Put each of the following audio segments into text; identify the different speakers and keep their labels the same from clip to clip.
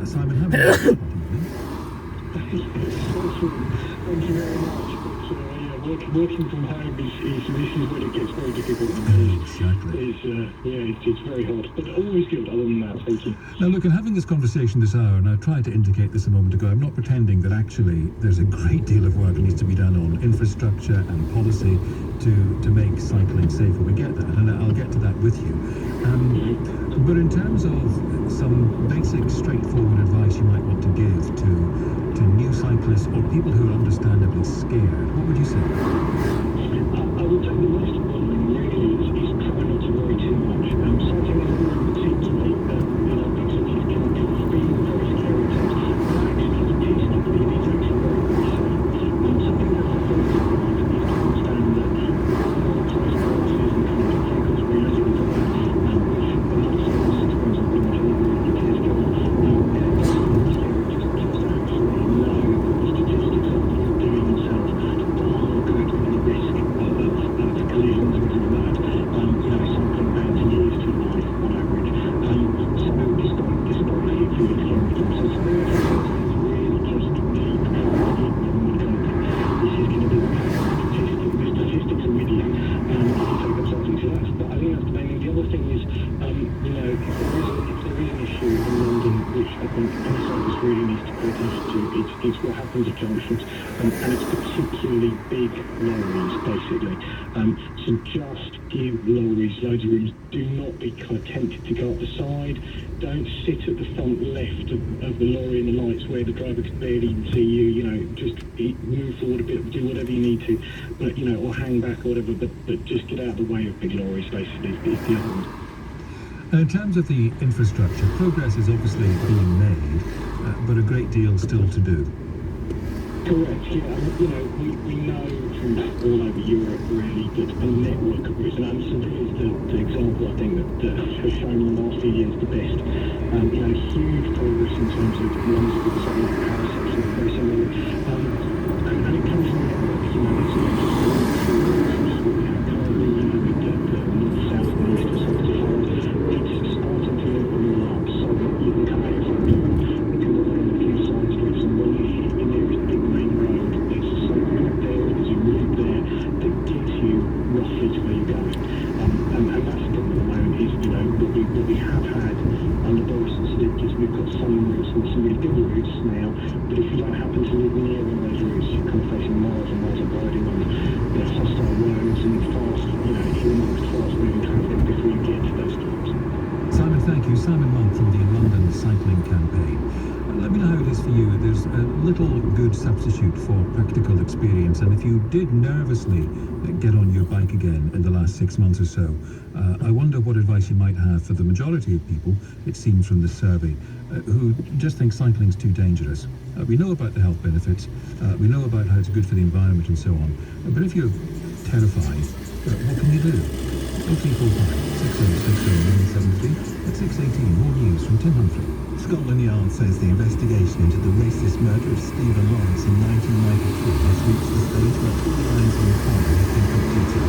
Speaker 1: Simon, how about you?
Speaker 2: Thank you very much. But working from home is this is when it gets very difficult.
Speaker 1: Exactly.
Speaker 2: It's very hard, but always good. Other than that, thank you.
Speaker 1: Now, look, in having this conversation this hour, and I tried to indicate this a moment ago, I'm not pretending that actually there's a great deal of work that needs to be done on infrastructure and policy to make cycling safer. We get that, and I'll get to that with you. But in terms of some basic, straightforward advice you might want to give to new cyclists or people who are understandably scared, what would you say?
Speaker 2: I would say the most important thing really is try not to worry too much. Cycling is particularly, because of his chemicals, being very scary at times. But actually, statistically, it is actually very, very safe. Something that's very important is to understand that non-motorised classes and kind of vehicles relative to that, which the motorcycle systems have been much older in UK scale, they're very scary. Just absolutely know what the statistics are that you're doing yourself far more good than the risk of collisions and things like that. Cycling adds years to life on average. So despite a few feelings scary times, so something that's important is really just keep calm and kind of think this is going to be okay. The statistics are with you if you take them seriously. But I think that's the main thing. The other thing is, if there is an issue in London, which I think any cyclist really needs to pay attention to, it's what happens at junctions, and it's particularly big lorries, basically. So just give lorries loads of room. Do not be kind of tempted to go up the side. Don't sit at the front left of the lorry in the lights where the driver can barely even see you. Just move forward a bit, do whatever you need to, but or hang back or whatever. But just get out of the way of big lorries. Basically, is the other one.
Speaker 1: In terms of the infrastructure, progress is obviously being made, but a great deal still to do.
Speaker 2: Correct, yeah. We know from all over Europe, really, that a network of routes, and Seville is the example, I think, that has shown in the last few years the best. Huge progress in terms of ones that were something like Paris, actually, very similar. And it comes from the network, it's not just going through routes that we have currently, with the north-south and east-to-south divide. It's starting to open them up so that you can come out your front door, you can rely on a few side streets got some routes and some really good routes now, but if you don't happen to live near one of those routes, you're kind of facing miles and miles of riding on hostile roads and fast, in amongst fast-moving traffic before you get to those stops.
Speaker 1: Simon, thank you. Simon Monk from the London Cycling Campaign. Let me know how it is for you. There's a little good substitute for practical experience, and if you did nervously get on your bike again in the last 6 months or so, I wonder what advice you might have for the majority of people, it seems from this survey, who just think cycling's too dangerous. We know about the health benefits, we know about how it's good for the environment and so on, but if you're terrified, what can you do? 0345 6060 973 at 6:18. More news from Tim Humphrey.
Speaker 3: Scotland Yard says the investigation into the racist murder of Stephen Lawrence in 1993 has reached the stage where all lines of inquiry have been completed.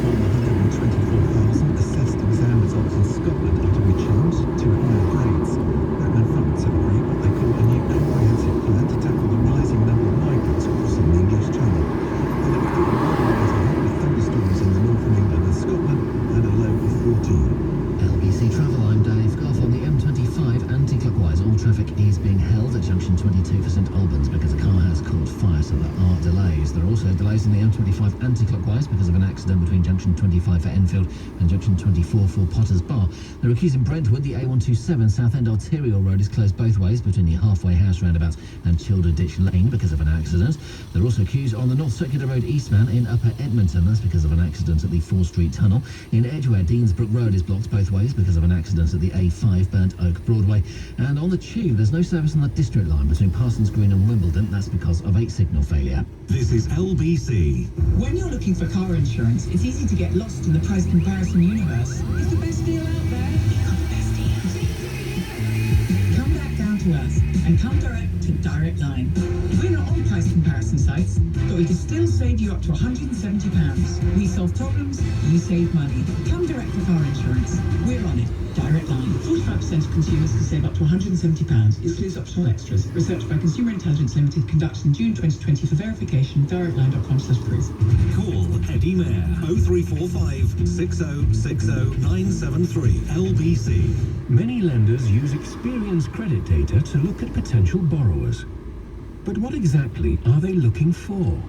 Speaker 3: All the 124,000 assessed exam results in Scotland are to be changed to higher grades. Local authorities have agreed what they call a new comprehensive plan to tackle the rising number of migrants crossing the English Channel. And it could be modernised ahead with thunderstorms in the north of England and Scotland and a low of 14.
Speaker 4: LBC Travel, I'm Dave Goff. On the M25 anti-clockwise, all traffic is being held at junction 22 for St Albans because a car has caught fire, so there are delays. There are also delays in the M25 anti-clockwise because of an accident between junction 25 for Enfield and junction 24 for Potters Bar. There are queues in Brentwood. The A127 Southend Arterial Road is closed both ways between the Halfway House roundabout and Childer Ditch Lane because of an accident. There are also queues on the North Circular Road eastbound in Upper Edmonton. That's because of an accident at the 4th Street Tunnel. In Edgware, Deansbrook Road is blocked both ways because of an accident at the A5 Burnt Oak Broadway. And on the tube, there's no service on the District Line between Parsons Green and Wimbledon. That's because of a signal failure.
Speaker 5: This is LBC.
Speaker 6: When you're looking for car insurance, it's easy to get lost in the price comparison universe. It's the best deal out there. You've got the best deals. Come back down to us and come direct to Direct Line. We're not on price comparison sites, but we can still save you up to £170. We solve problems, you save money. Come direct for car insurance. We're on it. Direct Line. 45% of consumers can save up to £170. Excludes optional extras. Research by Consumer Intelligence Limited, conducted in June 2020 for verification. directline.com/proof.
Speaker 5: Call Eddie Mayer 0345 6060 973 LBC.
Speaker 7: Many lenders use experience credit data to look at potential borrowers. But what exactly are they looking for?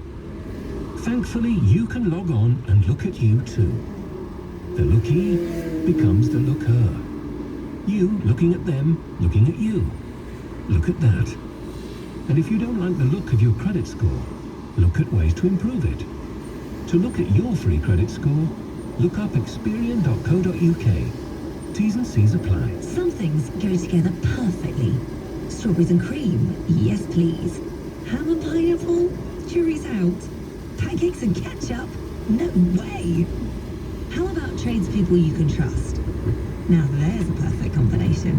Speaker 7: Thankfully, you can log on and look at you too. The lookie becomes the looker. You looking at them, looking at you. Look at that. And if you don't like the look of your credit score, look at ways to improve it. To look at your free credit score, look up experian.co.uk. T's and C's apply.
Speaker 8: Some things go together perfectly. Strawberries and cream, yes please. Ham and pineapple, jury's out. Pancakes and ketchup, no way. How about tradespeople you can trust? Now there's a perfect combination.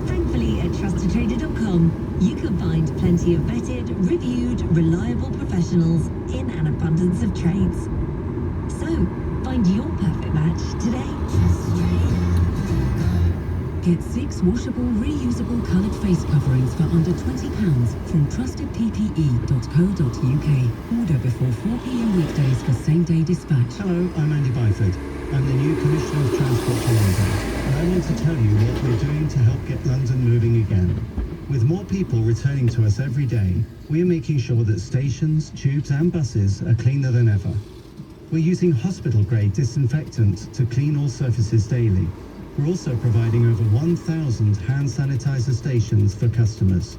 Speaker 8: Thankfully, at trustedtrader.com, you can find plenty of vetted, reviewed, reliable professionals in an abundance of trades. So, find your perfect match today. Get 6 washable, reusable coloured face coverings for under £20 from trustedppe.co.uk. Order before 4 p.m. weekdays for same-day dispatch.
Speaker 3: Hello, I'm Andy Byford. I'm the new Commissioner of Transport for London, and I want to tell you what we're doing to help get London moving again. With more people returning to us every day, we are making sure that stations, tubes and buses are cleaner than ever. We're using hospital-grade disinfectant to clean all surfaces daily. We're also providing over 1,000 hand sanitizer stations for customers.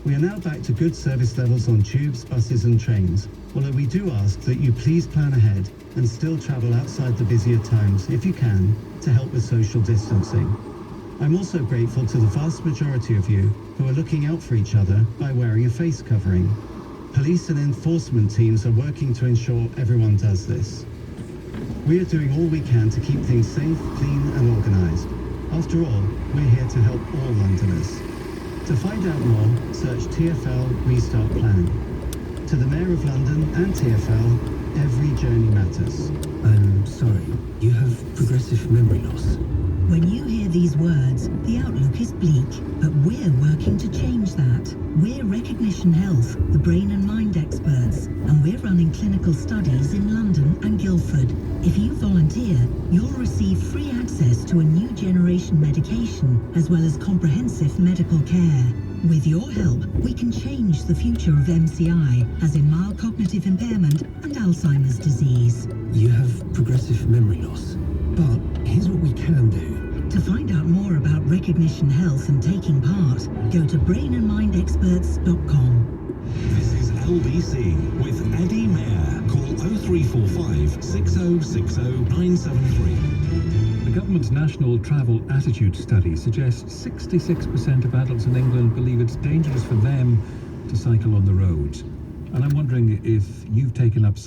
Speaker 3: We are now back to good service levels on tubes, buses and trains, although we do ask that you please plan ahead and still travel outside the busier times, if you can, to help with social distancing. I'm also grateful to the vast majority of you who are looking out for each other by wearing a face covering. Police and enforcement teams are working to ensure everyone does this. We are doing all we can to keep things safe, clean and organised. After all, we're here to help all Londoners. To find out more, search TfL Restart Plan. To the Mayor of London and TfL, every journey matters.
Speaker 7: I'm sorry, you have progressive memory loss.
Speaker 8: When you hear these words, the outlook is bleak, but we're working to change that. We're Recognition Health, the brain and mind experts.
Speaker 9: and we're running clinical studies in London and Guildford. If you volunteer, you'll receive free access to a new generation medication, as well as comprehensive medical care. With your help, we can change the future of MCI, as in mild cognitive impairment and Alzheimer's disease.
Speaker 7: You have progressive memory loss, but here's what we can do.
Speaker 9: To find out more about Recognition Health and taking part, go to brainandmindexperts.com.
Speaker 5: This is LBC with Eddie Mayer. Call 0345 6060 973.
Speaker 1: The government's National Travel Attitude Study suggests 66% of adults in England believe it's dangerous for them to cycle on the roads. And I'm wondering if you've taken up